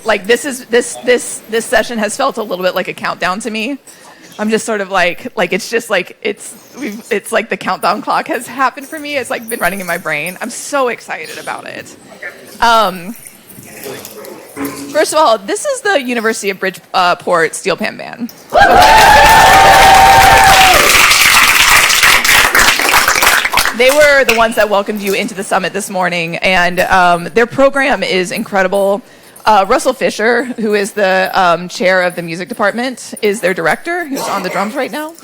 like this session has felt a little bit like a countdown to me. I'm just sort of like it's just like it's like the countdown clock has happened for me. It's like been running in my brain. I'm so excited about it. First of all, this is the University of Bridgeport Steel Pan Band. They were the ones that welcomed you into the summit this morning, and their program is incredible. Russell Fisher, who is the chair of the music department, is their director, who's on the drums right now.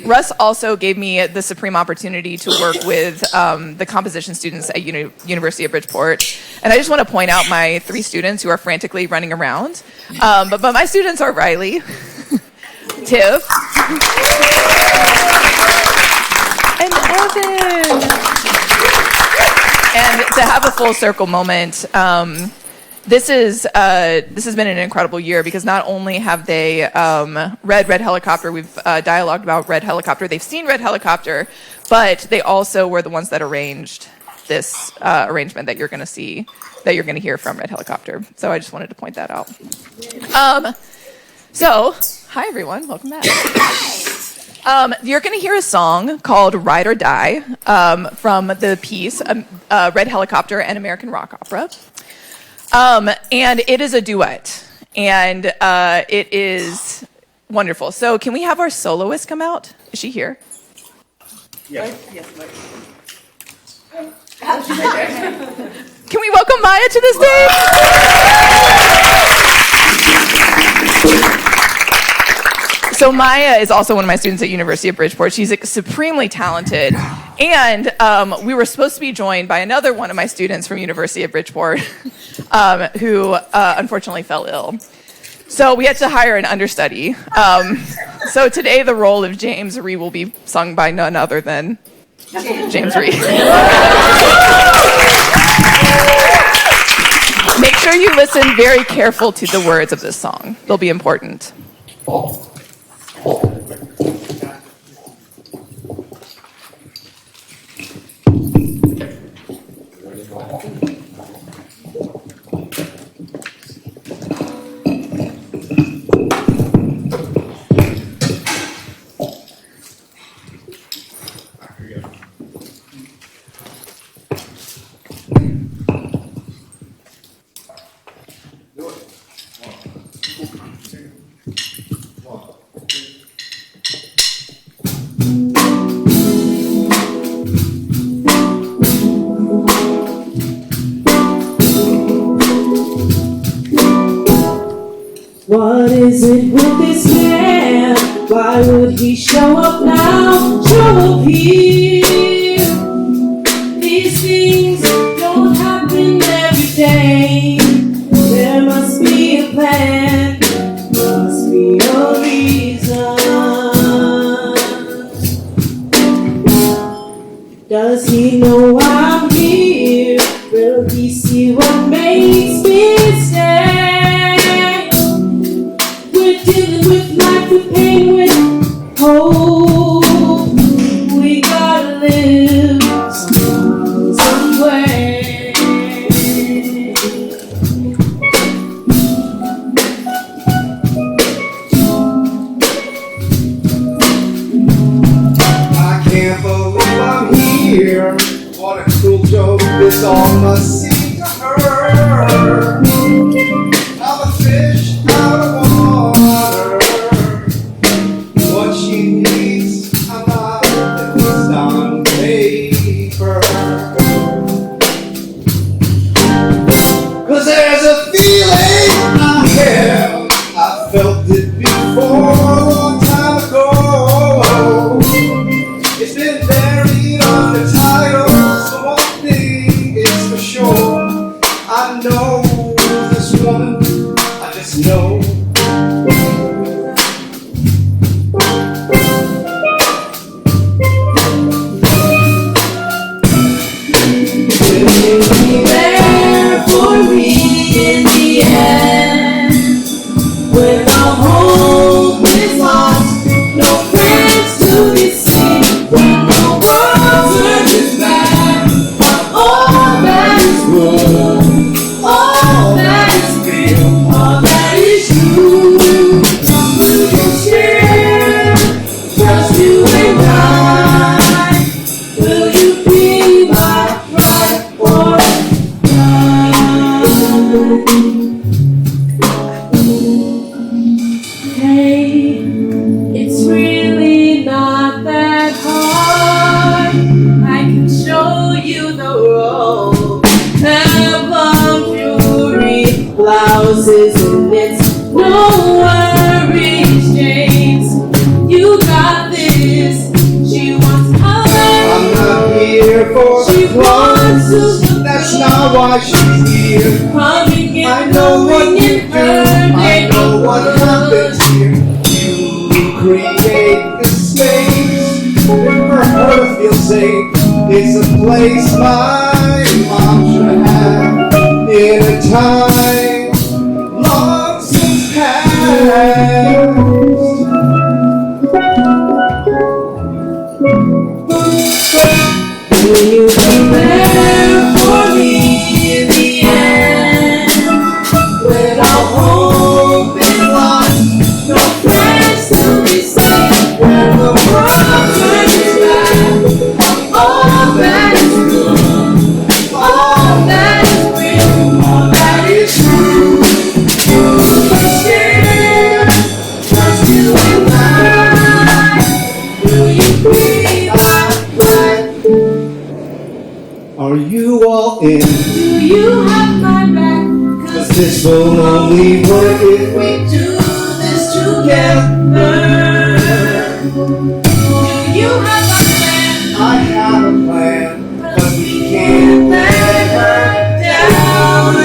Russ also gave me the supreme opportunity to work with the composition students at University of Bridgeport. And I just want to point out my 3 students who are frantically running around. But my students are Riley, Tiff, and Evan. And to have a full circle moment, this has been an incredible year because not only have they read Red Helicopter, we've dialogued about Red Helicopter, they've seen Red Helicopter, but they also were the ones that arranged this arrangement that you're going to see, that you're going to hear from Red Helicopter. So I just wanted to point that out. So, hi everyone, welcome back. You're going to hear a song called Ride or Die from the piece Red Helicopter, an American rock opera. And it is a duet, and it is wonderful. So can we have our soloist come out? Is she here? Yes. Can we welcome Maya to the stage? So Maya is also one of my students at University of Bridgeport. She's supremely talented. And we were supposed to be joined by another one of my students from University of Bridgeport who unfortunately fell ill. So we had to hire an understudy. So today the role of James Rhee will be sung by none other than James Rhee. Make sure you listen very careful to the words of this song. They'll be important. What is it with this man? Why would he show up now? Show up here. These things don't happen every day. There must be a plan. Must be a reason. Does he know I'm here? Will he see what makes me stay? Dealing with life, with pain, with hope. We gotta live some way. I can't believe I'm here. What a cruel joke this all must seem to her. I'm a fish out of water. What she needs, I'm not at least on paper. 'Cause there's a feeling I have. I felt it before a long time ago. It's been buried under titles, so one thing is for sure. I know this woman, I just know. Will you be there for me in the end? When all hope is lost, no friends to be seen. When the world turns its back on all that is good, all Hey, it's really not that hard. I can show you the road. Have fury, blouses and knits. No worries, James. You got this. She wants color. I'm not here for She the wants clothes. to. That's not why she's here. Coming in I know what blowing you in do. her I know what neighborhood. happens here. You create the space for her to feel safe. It's a place my mom should have in a time long since past. Will you be there for me in the end? When all hope is lost, no friends to be seen. When the world turns back, all that is good, all that is real, all that is true. We share just you and I. Will you be my friend? Are you all in? Do you have my back? 'Cause Cause this will only work if we we do this together. Do you have my plan? I have a plan, but we can't let her Down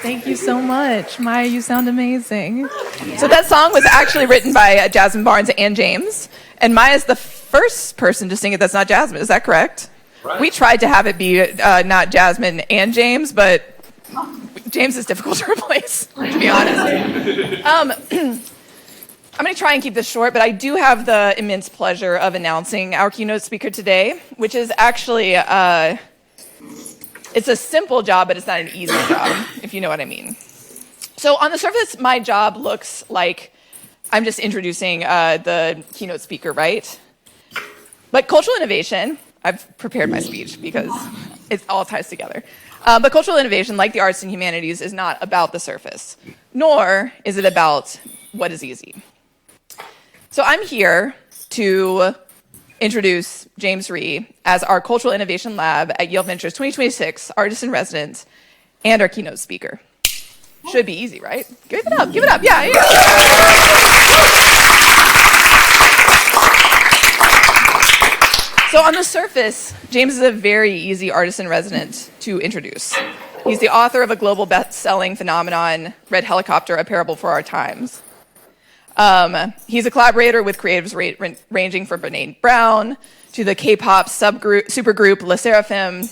Thank you so much. Maya, you sound amazing. So that song was actually written by Jasmine Barnes and James. And Maya's the first person to sing it that's not Jasmine. Is that correct? Right. We tried to have it be not Jasmine and James, but James is difficult to replace, to be honest. I'm going to try and keep this short, but I do have the immense pleasure of announcing our keynote speaker today, which is actually... it's a simple job, but it's not an easy job, if you know what I mean. So on the surface, my job looks like I'm just introducing the keynote speaker, right? But cultural innovation, I've prepared my speech because it all ties together. But cultural innovation, like the arts and humanities, is not about the surface, nor is it about what is easy. So I'm here to introduce James Rhee as our Cultural Innovation Lab at Yale Ventures 2026 Artist in Residence and our keynote speaker. Should be easy, right? Give it up, yeah. So on the surface, James is a very easy artist in residence to introduce. He's the author of a global best-selling phenomenon, Red Helicopter, A Parable for Our Times. He's a collaborator with creatives ranging from Brene Brown to the K-pop supergroup Le Seraphim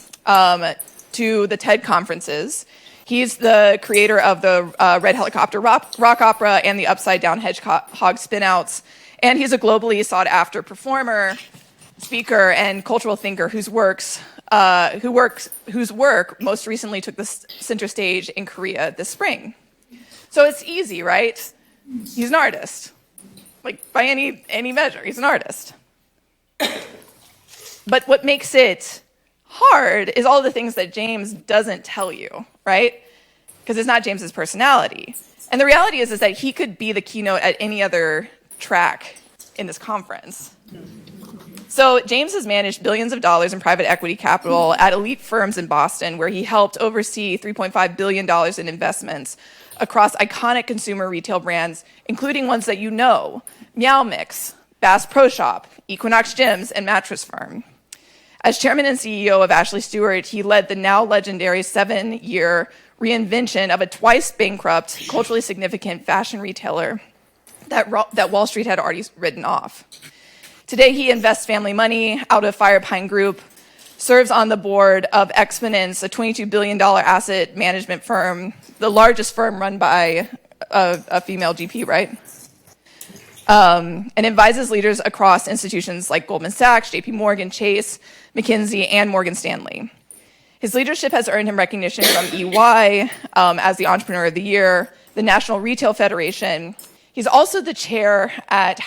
to the TED conferences. He's the creator of the Red Helicopter rock opera and the Upside Down Hedgehog spinouts, and he's a globally sought-after performer, speaker, and cultural thinker whose work most recently took the center stage in Korea this spring. So it's easy, right? He's an artist. Like, by any measure, he's an artist. But what makes it hard is all the things that James doesn't tell you, right? Because it's not James's personality. And the reality is that he could be the keynote at any other track in this conference. So James has managed billions of dollars in private equity capital at elite firms in Boston, where he helped oversee $3.5 billion in investments across iconic consumer retail brands, including ones that you know, Meow Mix, Bass Pro Shop, Equinox Gyms, and Mattress Firm. As chairman and CEO of Ashley Stewart, he led the now legendary 7-year reinvention of a twice bankrupt, culturally significant fashion retailer that Wall Street had already written off. Today, he invests family money out of Firepine Group, serves on the board of Exponence, a $22 billion asset management firm, the largest firm run by a female GP, right? And advises leaders across institutions like Goldman Sachs, JP Morgan, Chase, McKinsey, and Morgan Stanley. His leadership has earned him recognition from EY as the Entrepreneur of the Year, the National Retail Federation. He's also the chair of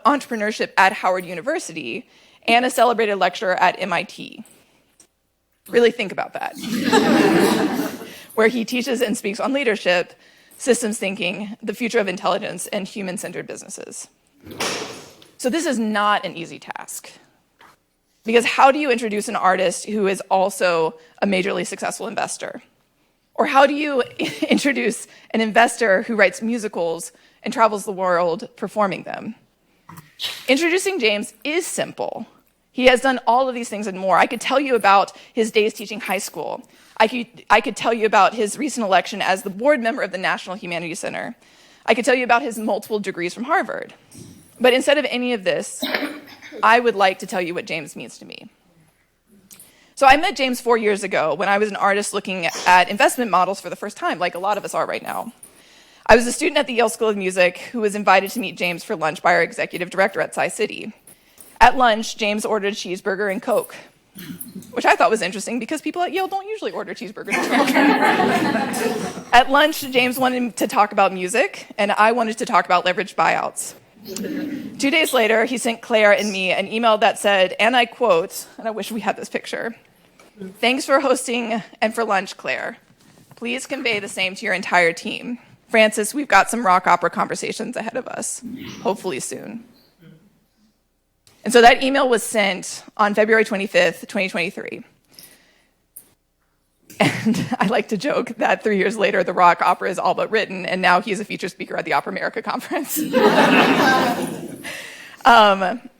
entrepreneurship at Howard University and a celebrated lecturer at MIT. Really think about that. Where he teaches and speaks on leadership, systems thinking, the future of intelligence, and human-centered businesses. So this is not an easy task. Because how do you introduce an artist who is also a majorly successful investor? Or how do you introduce an investor who writes musicals and travels the world performing them? Introducing James is simple. He has done all of these things and more. I could tell you about his days teaching high school. I could tell you about his recent election as the board member of the National Humanities Center. I could tell you about his multiple degrees from Harvard. But instead of any of this, I would like to tell you what James means to me. So I met James 4 years ago when I was an artist looking at investment models for the first time, like a lot of us are right now. I was a student at the Yale School of Music who was invited to meet James for lunch by our executive director at Sci-City. At lunch, James ordered a cheeseburger and Coke, which I thought was interesting because people at Yale don't usually order cheeseburgers and Coke. At lunch, James wanted to talk about music, and I wanted to talk about leveraged buyouts. 2 days later, he sent Claire and me an email that said, and I quote, and I wish we had this picture, "Thanks for hosting and for lunch, Claire. Please convey the same to your entire team. Francis, we've got some rock opera conversations ahead of us, hopefully soon." And so that email was sent on February 25th, 2023. And I like to joke that 3 years later, the rock opera is all but written, and now he's a featured speaker at the Opera America conference.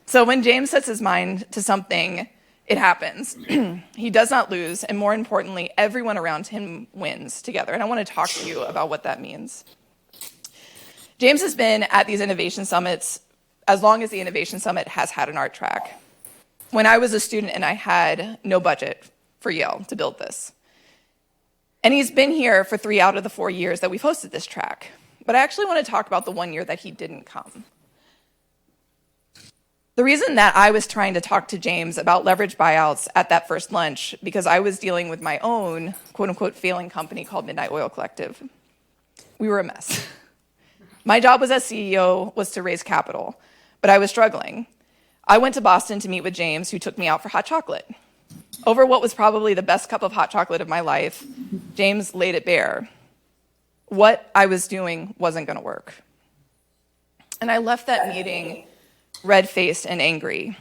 So when James sets his mind to something, it happens. He does not lose, and more importantly, everyone around him wins together. And I want to talk to you about what that means. James has been at these innovation summits as long as the Innovation Summit has had an art track. When I was a student and I had no budget for Yale to build this. And he's been here for 3 out of the 4 years that we've hosted this track. But I actually want to talk about the 1 year that he didn't come. The reason that I was trying to talk to James about leverage buyouts at that first lunch, because I was dealing with my own quote-unquote failing company called Midnight Oil Collective. We were a mess. My job as CEO was to raise capital, but I was struggling. I went to Boston to meet with James, who took me out for hot chocolate. Over what was probably the best cup of hot chocolate of my life, James laid it bare. What I was doing wasn't going to work. And I left that meeting red-faced and angry.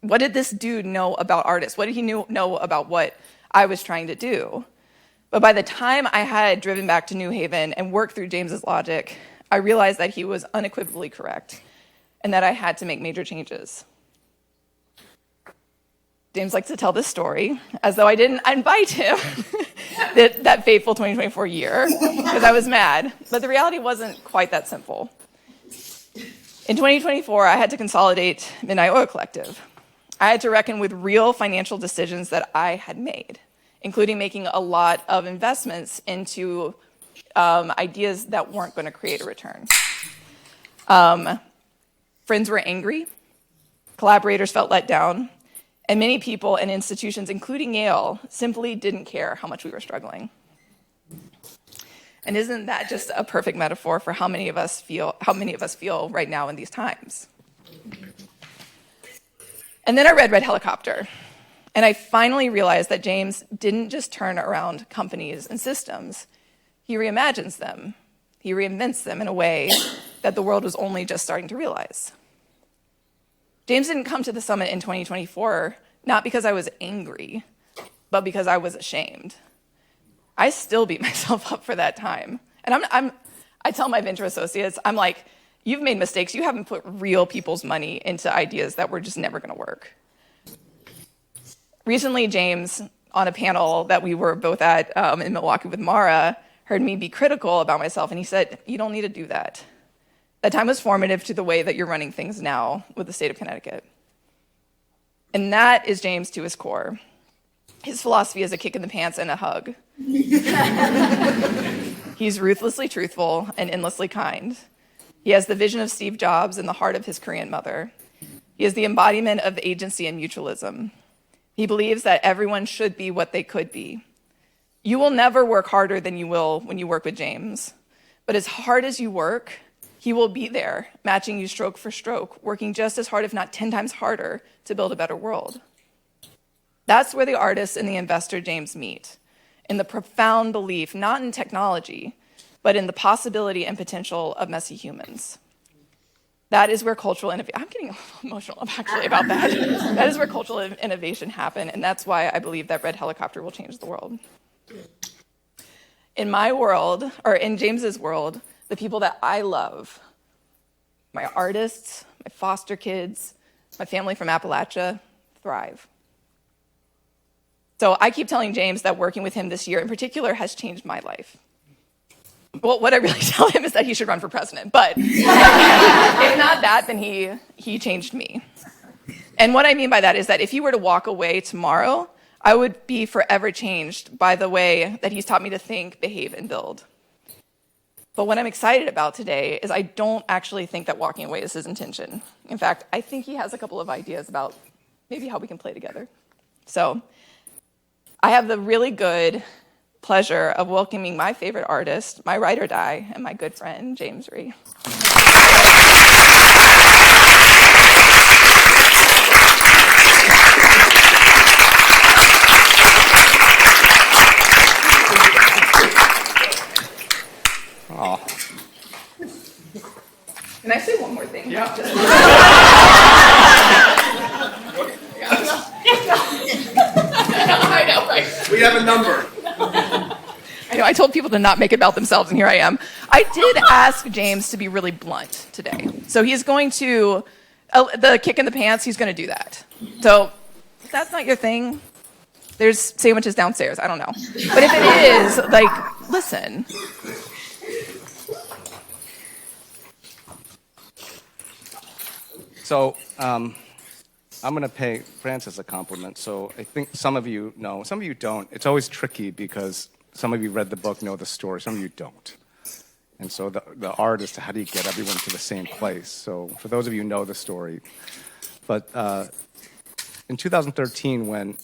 What did this dude know about artists? What did he know about what I was trying to do? But by the time I had driven back to New Haven and worked through James's logic, I realized that he was unequivocally correct and that I had to make major changes. James likes to tell this story as though I didn't invite him that fateful 2024 year because I was mad. But the reality wasn't quite that simple. In 2024, I had to consolidate Midnight Oil Collective. I had to reckon with real financial decisions that I had made, including making a lot of investments into ideas that weren't going to create a return. Friends were angry, collaborators felt let down, and many people and institutions, including Yale, simply didn't care how much we were struggling. And isn't that just a perfect metaphor for how many of us feel right now in these times? And then I read Red Helicopter, and I finally realized that James didn't just turn around companies and systems. He reimagines them. He reinvents them in a way that the world was only just starting to realize. James didn't come to the summit in 2024, not because I was angry, but because I was ashamed. I still beat myself up for that time. And I tell my venture associates, I'm like, you've made mistakes. You haven't put real people's money into ideas that were just never going to work. Recently, James, on a panel that we were both at in Milwaukee with Mara, heard me be critical about myself, and he said, you don't need to do that. That time was formative to the way that you're running things now with the state of Connecticut. And that is James to his core. His philosophy is a kick in the pants and a hug. He's ruthlessly truthful and endlessly kind. He has the vision of Steve Jobs and the heart of his Korean mother. He is the embodiment of agency and mutualism. He believes that everyone should be what they could be. You will never work harder than you will when you work with James. But as hard as you work, he will be there, matching you stroke for stroke, working just as hard, if not 10 times harder, to build a better world. That's where the artist and the investor James meet, in the profound belief, not in technology, but in the possibility and potential of messy humans. That is where cultural innovation, I'm getting a little emotional actually about that. That is where cultural innovation happens, and that's why I believe that Red Helicopter will change the world. In my world, or in James's world, the people that I love, my artists, my foster kids, my family from Appalachia, thrive. So I keep telling James that working with him this year in particular has changed my life. Well, what I really tell him is that he should run for president, but if not that, then he changed me. And what I mean by that is that if he were to walk away tomorrow, I would be forever changed by the way that he's taught me to think, behave, and build. But what I'm excited about today is I don't actually think that walking away is his intention. In fact, I think he has a couple of ideas about maybe how we can play together. So I have the really good pleasure of welcoming my favorite artist, my ride or die, and my good friend, James Rhee. Oh. Can I say one more thing? Yeah. I know, right? We have a number. I know, I told people to not make it about themselves, and here I am. I did ask James to be really blunt today. So he's going to, the kick in the pants, he's going to do that. So if that's not your thing, there's sandwiches downstairs, I don't know. But if it is, like, listen. So I'm going to pay Francis a compliment. So I think some of you know, some of you don't. It's always tricky because some of you read the book, know the story, some of you don't. And so the art is to how do you get everyone to the same place. So for those of you who know the story. But in 2013, when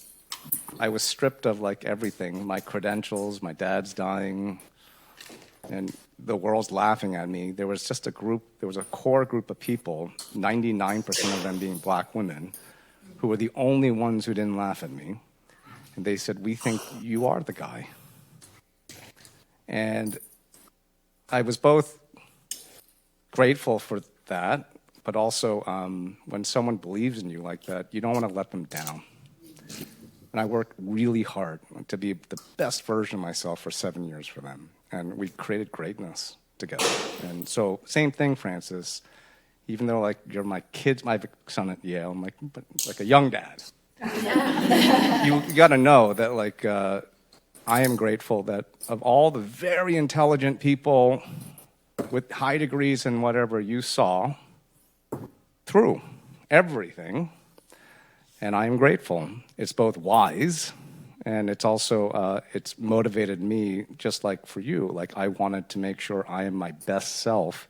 I was stripped of like everything, my credentials, my dad's dying, and the world's laughing at me, there was just a core group of people, 99% of them being black women, who were the only ones who didn't laugh at me. And they said, we think you are the guy. And I was both grateful for that, but also when someone believes in you like that, you don't want to let them down. And I worked really hard to be the best version of myself for 7 years for them. And we created greatness together. And so, same thing, Francis. Even though, like, you're my kids, my son at Yale, I'm like a young dad. You got to know that, like, I am grateful that of all the very intelligent people with high degrees and whatever you saw through everything, and I am grateful. It's both wise, and it's also, it's motivated me, just like for you. Like, I wanted to make sure I am my best self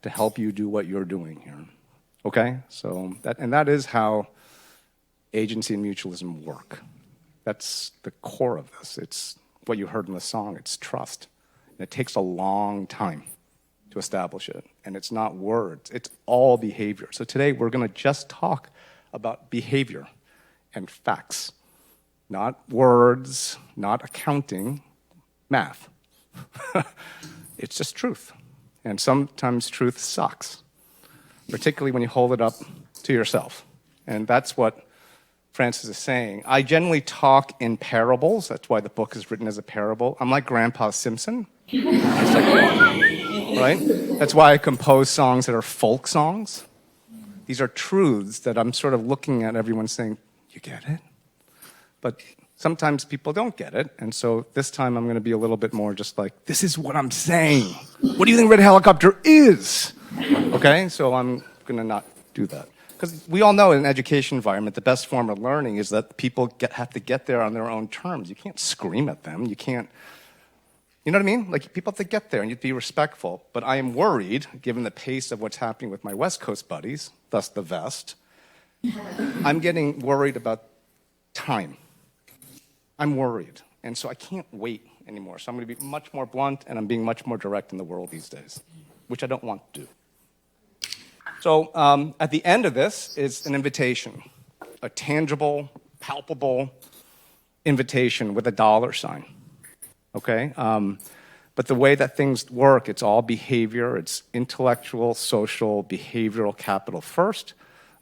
to help you do what you're doing here. Okay? So, that is how agency and mutualism work. That's the core of this. It's what you heard in the song. It's trust. And it takes a long time to establish it. And it's not words. It's all behavior. So today we're going to just talk about behavior and facts. Not words, not accounting, math. It's just truth. And sometimes truth sucks, particularly when you hold it up to yourself. And that's what Francis is saying. I generally talk in parables. That's why the book is written as a parable. I'm like Grandpa Simpson. Right? That's why I compose songs that are folk songs. These are truths that I'm sort of looking at everyone saying, you get it? But sometimes people don't get it. And so this time I'm going to be a little bit more just like, this is what I'm saying. What do you think Red Helicopter is? Okay? So I'm going to not do that. Because we all know in an education environment, the best form of learning is that people have to get there on their own terms. You can't scream at them. You can't, you know what I mean? Like, people have to get there, and you have to be respectful. But I am worried, given the pace of what's happening with my West Coast buddies, thus the vest, I'm getting worried about time. I'm worried. And so I can't wait anymore. So I'm going to be much more blunt, and I'm being much more direct in the world these days, which I don't want to do. So at the end of this is an invitation, a tangible, palpable invitation with a dollar sign, okay? But the way that things work, it's all behavior. It's intellectual, social, behavioral capital first.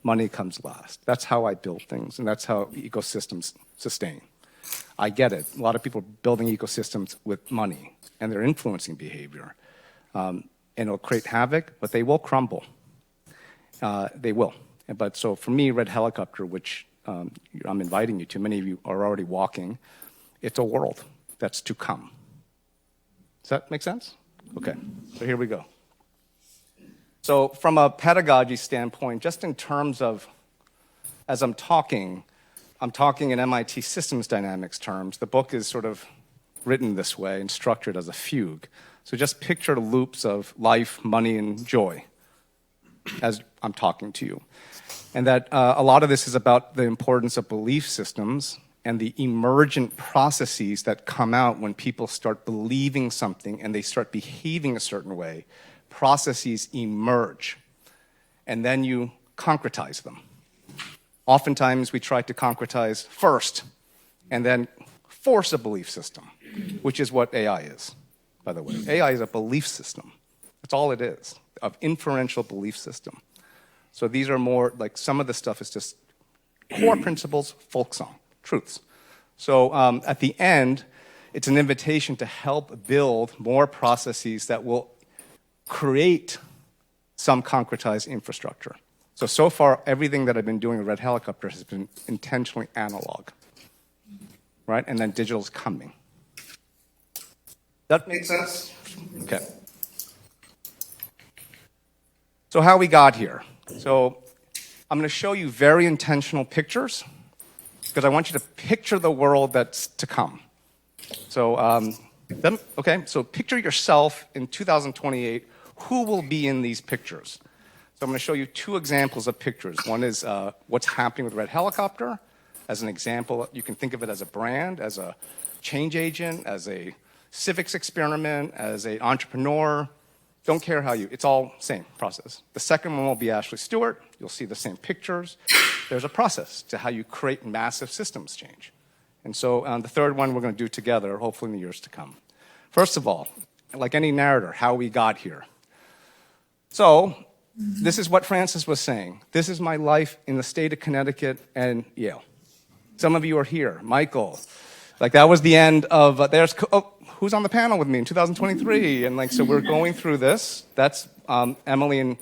Money comes last. That's how I build things, and that's how ecosystems sustain. I get it. A lot of people are building ecosystems with money, and they're influencing behavior. And it'll create havoc, but they will crumble. They will. But so for me, Red Helicopter, which I'm inviting you to, many of you are already walking, it's a world that's to come. Does that make sense? Okay, so here we go. So from a pedagogy standpoint, just in terms of, as I'm talking in MIT systems dynamics terms. The book is sort of written this way and structured as a fugue. So just picture the loops of life, money, and joy as I'm talking to you. And that a lot of this is about the importance of belief systems and the emergent processes that come out when people start believing something and they start behaving a certain way. Processes emerge, and then you concretize them. Oftentimes, we try to concretize first and then force a belief system, which is what AI is, by the way. AI is a belief system. That's all it is, of inferential belief system. So these are more, like, some of the stuff is just core principles, folk song, truths. So at the end, it's an invitation to help build more processes that will create some concretized infrastructure. So far, everything that I've been doing with Red Helicopter has been intentionally analog, right? And then digital's coming. That makes sense? Okay. So how we got here. So I'm going to show you very intentional pictures because I want you to picture the world that's to come. So, okay, so picture yourself in 2028. Who will be in these pictures? So I'm going to show you two examples of pictures. One is what's happening with Red Helicopter. As an example, you can think of it as a brand, as a change agent, as a civics experiment, as an entrepreneur. Don't care how it's all same process. The second one will be Ashley Stewart. You'll see the same pictures. There's a process to how you create massive systems change. And so the third one we're going to do together, hopefully in the years to come. First of all, like any narrator, how we got here. So this is what Francis was saying. This is my life in the state of Connecticut and Yale. Some of you are here. Michael. Like, that was the end of, who's on the panel with me in 2023? And like, so we're going through this. That's Emily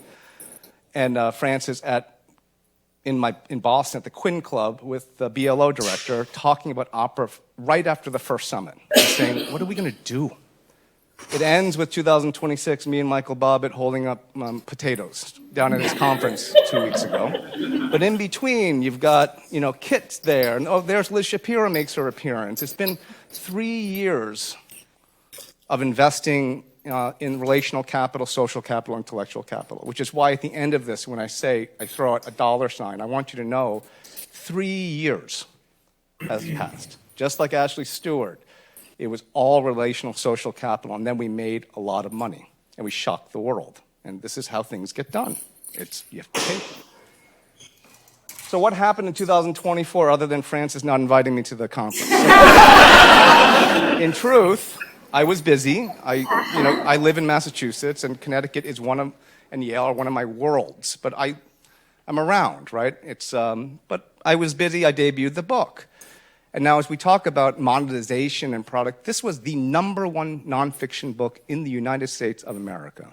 and Francis in Boston at the Quinn Club with the BLO director talking about opera right after the first summit, saying, what are we going to do? It ends with 2026, me and Michael Bobbitt holding up potatoes down at his conference 2 weeks ago. But in between, you've got, Kit's there, and there's Liz Shapiro makes her appearance. It's been 3 years of investing in relational capital, social capital, intellectual capital, which is why at the end of this, when I say I throw out a $, I want you to know 3 years has passed. Just like Ashley Stewart, it was all relational social capital, and then we made a lot of money, and we shocked the world. And this is how things get done. You have to pay. So what happened in 2024 other than Francis not inviting me to the conference? In truth, I was busy. I live in Massachusetts, and Connecticut is and Yale are one of my worlds. But I'm around, right? But I was busy. I debuted the book. And now as we talk about monetization and product, this was the #1 nonfiction book in the United States of America.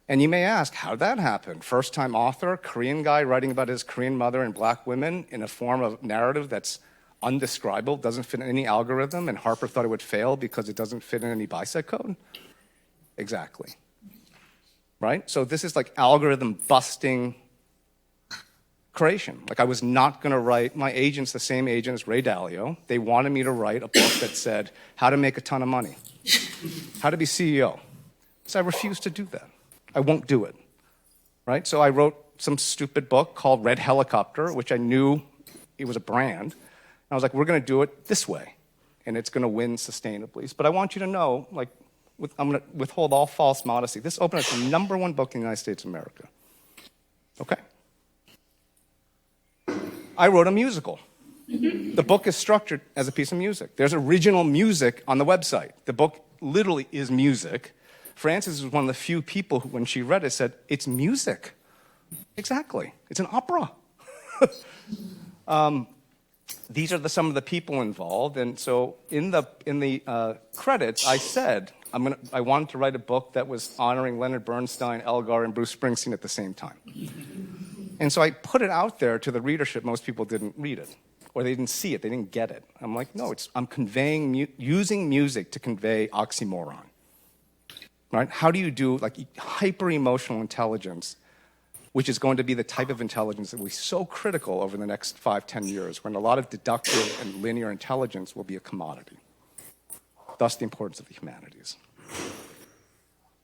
And you may ask, how did that happen? First-time author, Korean guy writing about his Korean mother and black women in a form of narrative that's undescribable, doesn't fit in any algorithm, and Harper thought it would fail because it doesn't fit in any BISEC code? Exactly. Right? So this is like algorithm-busting creation. Like I was not going to write, my agent's the same agent as Ray Dalio. They wanted me to write a book that said how to make a ton of money, how to be CEO. So I refused to do that. I won't do it, right? So I wrote some stupid book called Red Helicopter, which I knew it was a brand. And I was like, we're going to do it this way, and it's going to win sustainably. But I want you to know, like, I'm going to withhold all false modesty. This opened as the #1 book in the United States of America. Okay. I wrote a musical. The book is structured as a piece of music. There's original music on the website. The book literally is music. Frances was one of the few people who, when she read it, said, it's music. Exactly. It's an opera. These are some of the people involved. And so in the credits, I said, I wanted to write a book that was honoring Leonard Bernstein, Elgar, and Bruce Springsteen at the same time. And so I put it out there to the readership. Most people didn't read it, or they didn't see it. They didn't get it. I'm like, no, I'm conveying, using music to convey oxymoron. Right? How do you do like hyper-emotional intelligence, which is going to be the type of intelligence that will be so critical over the next 5-10 years, when a lot of deductive and linear intelligence will be a commodity. Thus the importance of the humanities.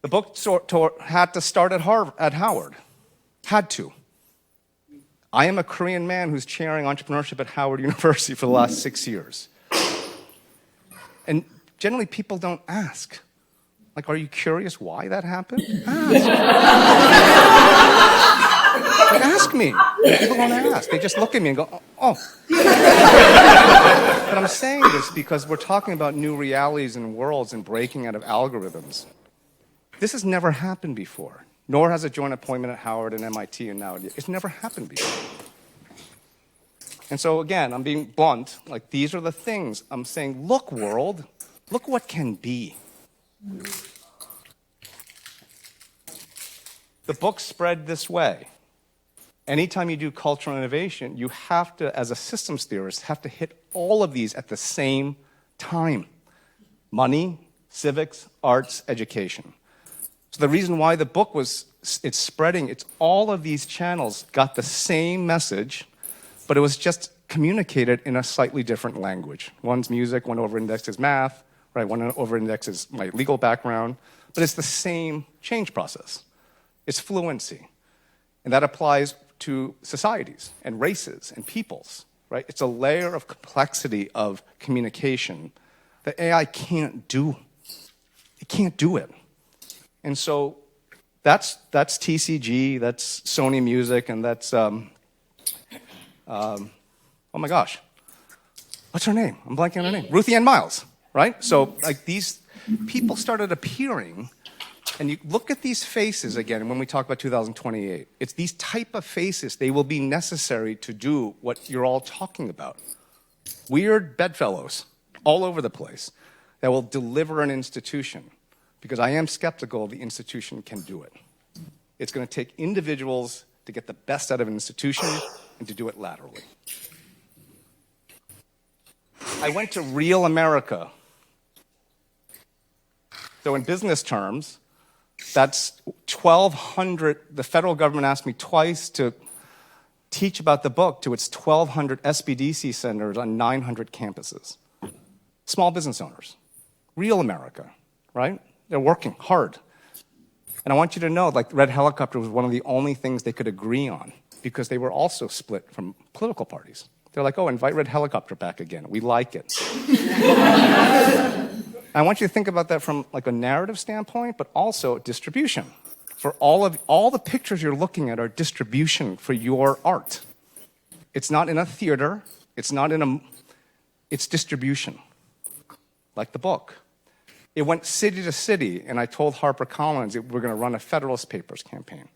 The book had to start at Howard. Had to. I am a Korean man who's chairing entrepreneurship at Howard University for the last 6 years. And generally people don't ask. Like, are you curious why that happened? Ask. Like, ask me. People don't ask. They just look at me and go, oh. But I'm saying this because we're talking about new realities and worlds and breaking out of algorithms. This has never happened before, nor has a joint appointment at Howard and MIT and now it's never happened before. And so again, I'm being blunt, like these are the things. I'm saying, look world, look what can be. The book spread this way. Anytime you do cultural innovation, you have to, as a systems theorist, have to hit all of these at the same time. Money, civics, arts, education. So the reason why the book it's spreading, it's all of these channels got the same message, but it was just communicated in a slightly different language. One's music, one over-indexes math, right? One over-indexes my legal background, but it's the same change process. It's fluency. And that applies to societies and races and peoples, right? It's a layer of complexity of communication that AI can't do. It can't do it. And so that's TCG, that's Sony Music, and that's, oh my gosh, what's her name? I'm blanking on her name. Ruthie Ann Miles, right? So like these people started appearing. And you look at these faces again when we talk about 2028. It's these type of faces. They will be necessary to do what you're all talking about. Weird bedfellows all over the place that will deliver an institution. Because I am skeptical the institution can do it. It's going to take individuals to get the best out of an institution and to do it laterally. I went to real America. So in business terms, that's 1,200, the federal government asked me twice to teach about the book to its 1,200 SBDC centers on 900 campuses. Small business owners, real America, right? They're working hard. And I want you to know, like, Red Helicopter was one of the only things they could agree on because they were also split from political parties. They're like, oh, invite Red Helicopter back again. We like it. I want you to think about that from like a narrative standpoint, but also distribution. For all the pictures you're looking at are distribution for your art. It's not in a theater. It's distribution, like the book. It went city to city, and I told HarperCollins we're going to run a Federalist Papers campaign.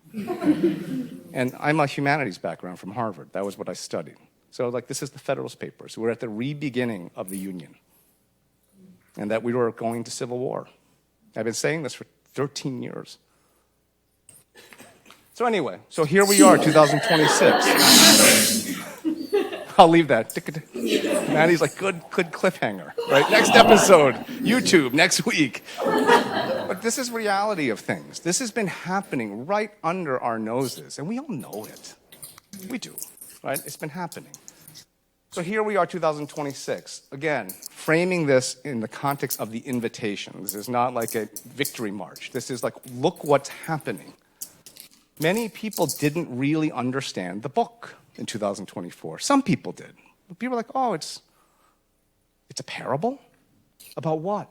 And I'm a humanities background from Harvard. That was what I studied. So like, this is the Federalist Papers. We're at the re-beginning of the Union, and that we were going to civil war. I've been saying this for 13 years. So anyway, so here we are, 2026. I'll leave that. Maddie's like, good cliffhanger, right? Next episode, YouTube, next week. But this is reality of things. This has been happening right under our noses, and we all know it. We do, right? It's been happening. So here we are, 2026. Again, framing this in the context of the invitation. This is not like a victory march. This is like, look what's happening. Many people didn't really understand the book in 2024. Some people did. People were like, oh, it's a parable? About what?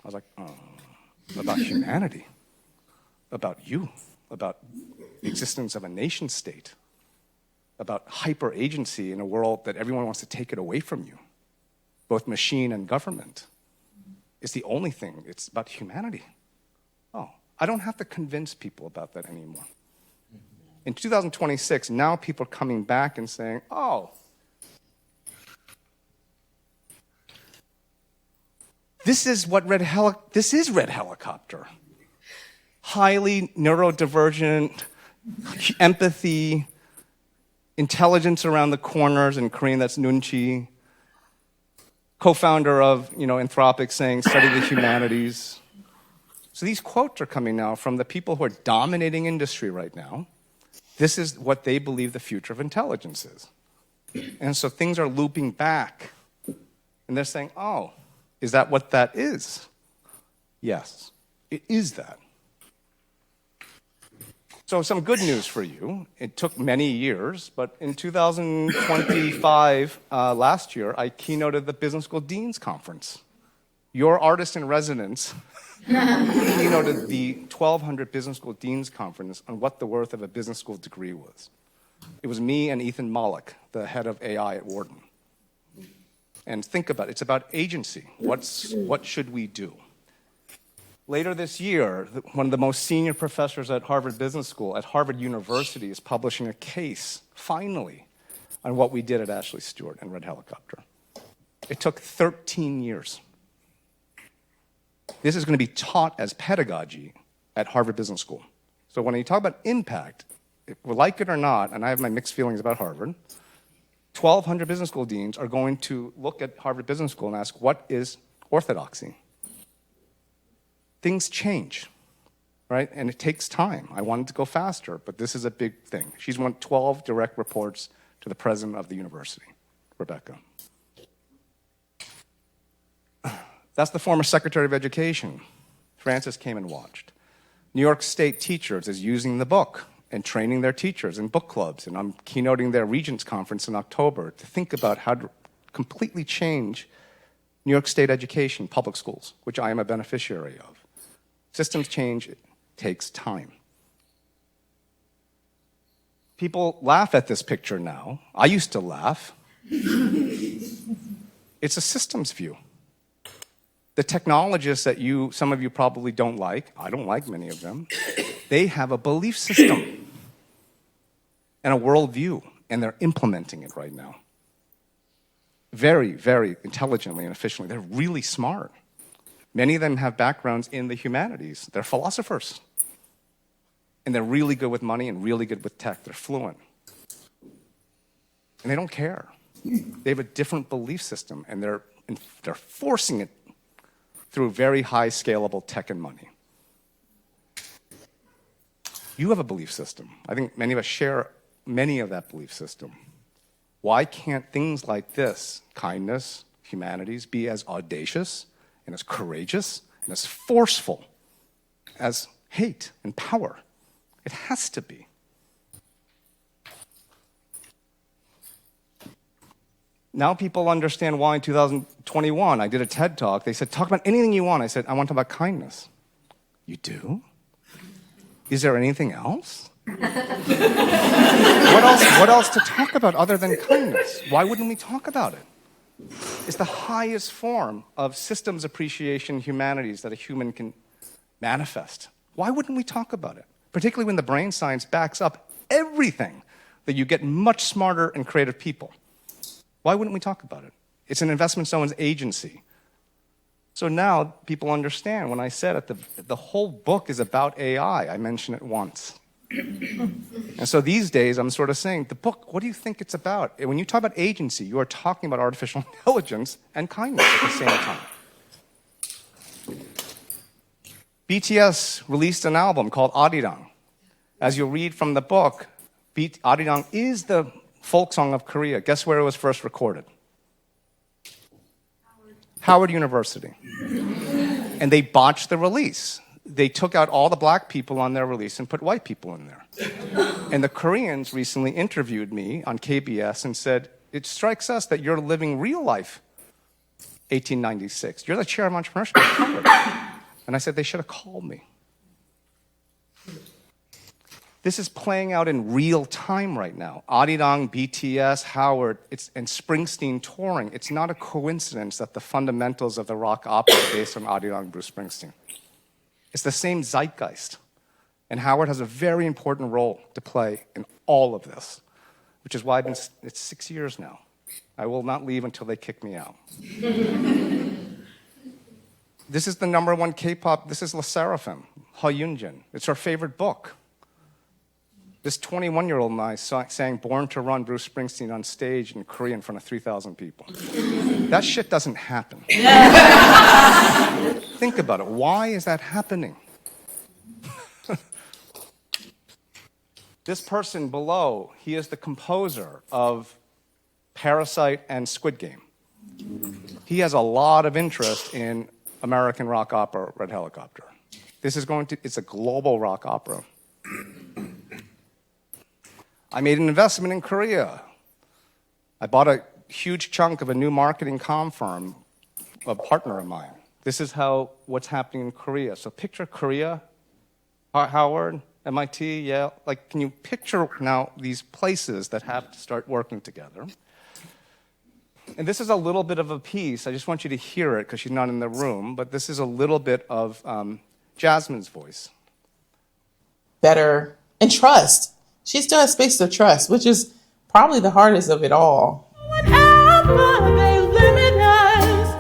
I was like, oh, about humanity, about you, about the existence of a nation state, about hyper-agency in a world that everyone wants to take it away from you, both machine and government. It's the only thing. It's about humanity. Oh, I don't have to convince people about that anymore. In 2026, now people are coming back and saying, oh, this is Red Helicopter. Highly neurodivergent, empathy, intelligence around the corners. In Korean, that's nunchi. Co-founder of Anthropic saying, study the humanities. So these quotes are coming now from the people who are dominating industry right now. This is what they believe the future of intelligence is. And so things are looping back. And they're saying, oh, is that what that is? Yes, it is that. So some good news for you. It took many years, but in 2025, last year, I keynoted the Business School Deans Conference. Your artist in residence keynoted the 1,200 Business School Deans Conference on what the worth of a business school degree was. It was me and Ethan Pollack, the head of AI at Wharton. And think about it. It's about agency. What should we do? Later this year, one of the most senior professors at Harvard Business School at Harvard University is publishing a case, finally, on what we did at Ashley Stewart and Red Helicopter. It took 13 years. This is going to be taught as pedagogy at Harvard Business School. So when you talk about impact, like it or not, and I have my mixed feelings about Harvard, 1,200 business school deans are going to look at Harvard Business School and ask, what is orthodoxy? Things change, right? And it takes time. I wanted to go faster, but this is a big thing. She's won 12 direct reports to the president of the university, Rebecca. That's the former Secretary of Education. Francis came and watched. New York State teachers is using the book and training their teachers in book clubs, and I'm keynoting their Regents Conference in October to think about how to completely change New York State education, public schools, which I am a beneficiary of. Systems change takes time. People laugh at this picture now. I used to laugh. It's a systems view. The technologists that some of you probably don't like, I don't like many of them, they have a belief system and a worldview, and they're implementing it right now. Very, very intelligently and efficiently. They're really smart. Many of them have backgrounds in the humanities. They're philosophers. And they're really good with money and really good with tech. They're fluent. And they don't care. They have a different belief system, and they're forcing it through very high scalable tech and money. You have a belief system. I think many of us share many of that belief system. Why can't things like this, kindness, humanities, be as audacious and as courageous and as forceful as hate and power? It has to be. Now people understand why in 2021 I did a TED Talk. They said, talk about anything you want. I said, I want to talk about kindness. You do? Is there anything else? What else to talk about other than kindness? Why wouldn't we talk about it? It's the highest form of systems appreciation humanities that a human can manifest. Why wouldn't we talk about it? Particularly when the brain science backs up everything that you get much smarter and creative people. Why wouldn't we talk about it? It's an investment in someone's agency. So now people understand when I said it, the whole book is about AI. I mention it once. And so these days I'm sort of saying, the book, what do you think it's about? When you talk about agency, you are talking about artificial intelligence and kindness at the same time. BTS released an album called Arirang. As you'll read from the book, Arirang is the folk song of Korea. Guess where it was first recorded? Howard University. And they botched the release. They took out all the black people on their release and put white people in there. And the Koreans recently interviewed me on KBS and said, it strikes us that you're living real life 1896. You're the chair of entrepreneurship at Harvard. And I said, they should have called me. This is playing out in real time right now. Arirang, BTS, Howard, and Springsteen touring. It's not a coincidence that the fundamentals of the rock opera are based on Arirang, Bruce Springsteen. It's the same zeitgeist. And Howard has a very important role to play in all of this, which is why it's 6 years now. I will not leave until they kick me out. This is the #1 K-pop. This is La Seraphim, Ha Yoonjin. It's her favorite book. This 21-year-old and I sang Born to Run Bruce Springsteen on stage in Korea in front of 3,000 people. That shit doesn't happen. Think about it. Why is that happening? This person below, he is the composer of Parasite and Squid Game. He has a lot of interest in American rock opera, Red Helicopter. It's a global rock opera. I made an investment in Korea. I bought a huge chunk of a new marketing comm firm, a partner of mine. This is what's happening in Korea. So picture Korea, Howard, MIT, Yale. Like, can you picture now these places that have to start working together? And this is a little bit of a piece. I just want you to hear it because she's not in the room, but this is a little bit of Jasmine's voice. Better and trust. She still has space to trust, which is probably the hardest of it all. Whatever they limit us,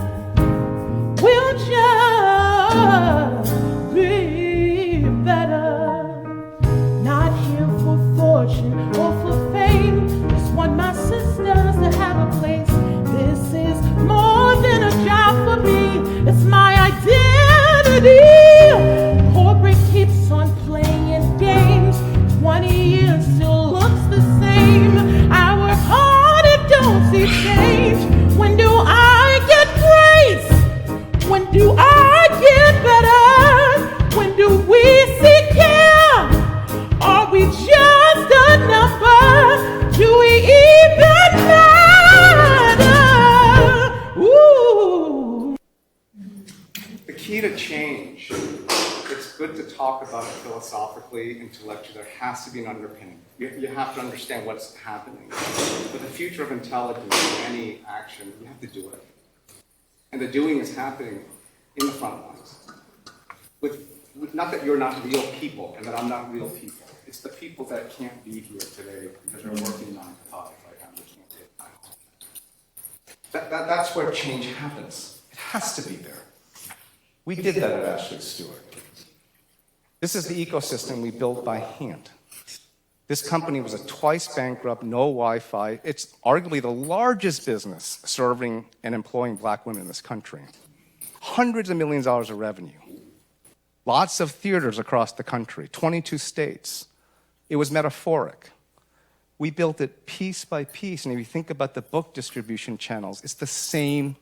we'll just be better. Not here for fortune or for fame. Just want my sisters to have a place. This is more than a job for me. It's my identity. Corporate keeps on playing games. 20 years still looks the same. I work hard and don't see change. When do I get grace? When do I get better? When do we see care? Are we just a number? Do we even matter? Ooh. The key to change, it's good to talk about it philosophically, intellectually. There has to be an underpinning. You have to understand what's happening. But the future of intelligence, any action, you have to do it. And the doing is happening in the front lines. With not that you're not real people and that I'm not real people. It's the people that can't be here today because they're working 9 to 5 right now. They can't take time off. That's where change happens. It has to be there. We did that at Ashley Stewart. This is the ecosystem we built by hand. This company was a twice bankrupt, no Wi-Fi. It's arguably the largest business serving and employing black women in this country. Hundreds of millions of dollars of revenue. Lots of theaters across the country, 22 states. It was metaphoric. We built it piece by piece, and if you think about the book distribution channels, it's the same